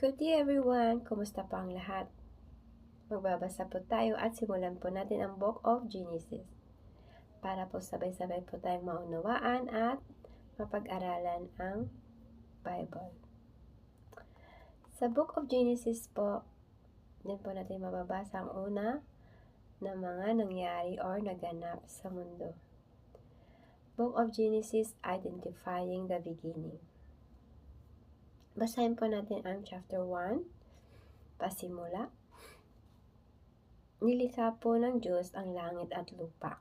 Good day everyone! Kumusta po ang lahat? Magbabasa po tayo at simulan po natin ang Book of Genesis para po sabay-sabay po tayong maunawaan at mapag-aralan ang Bible. Sa Book of Genesis po, din po natin mababasa ang una na mga nangyari or naganap sa mundo. Book of Genesis, Identifying the Beginning. Basahin po natin ang chapter 1, pasimula. Nilikha po ng Diyos ang langit at lupa.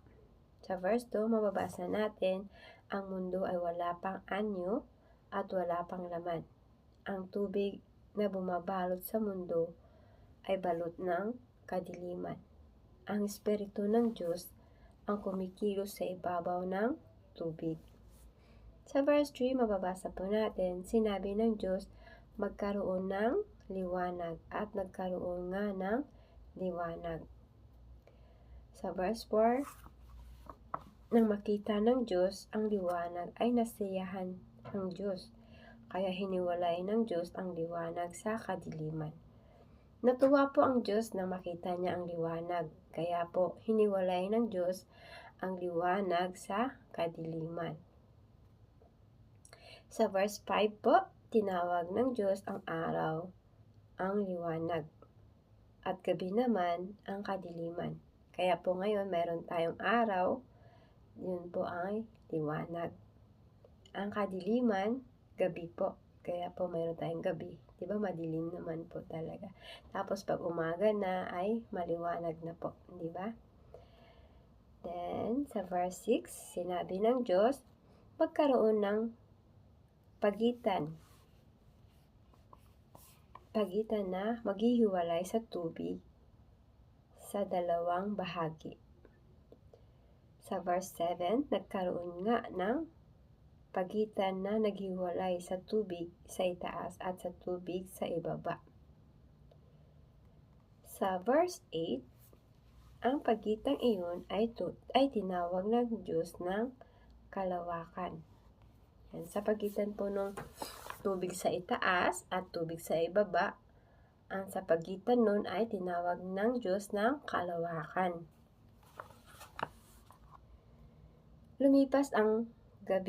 Sa verse 2, mababasa natin, ang mundo ay wala pang anyo at wala pang laman. Ang tubig na bumabalot sa mundo ay balot ng kadiliman. Ang Espiritu ng Diyos ang kumikilos sa ibabaw ng tubig. Sa verse 3, mababasa po natin, sinabi ng Diyos, magkaroon ng liwanag at nagkaroon nga ng liwanag. Sa verse 4, nang makita ng Diyos ang liwanag ay nasiyahan ng Diyos, kaya hiniwalay ng Diyos ang liwanag sa kadiliman. Natuwa po ang Diyos nang makita niya ang liwanag, kaya po hiniwalay ng Diyos ang liwanag sa kadiliman. Sa verse 5 po, tinawag ng Diyos ang araw ang liwanag at gabi naman ang kadiliman. Kaya po ngayon mayroon tayong araw, yun po ay liwanag. Ang kadiliman, gabi po. Kaya po mayroon tayong gabi. Diba madilim naman po talaga. Tapos pag umaga na ay maliwanag na po. Diba? Then, sa verse 6, sinabi ng Diyos, magkaroon ng pagitan na maghihiwalay sa tubig sa dalawang bahagi. Sa verse 7, nagkaroon nga ng pagitan na naghiwalay sa tubig sa itaas at sa tubig sa ibaba. Sa verse 8, ang pagitang iyon ay tinawag ng Diyos ng kalawakan. Yan, sa pagitan po ng tubig sa itaas at tubig sa ibaba, ang sa pagitan nun ay tinawag ng Diyos ng kalawakan. Lumipas ang gabi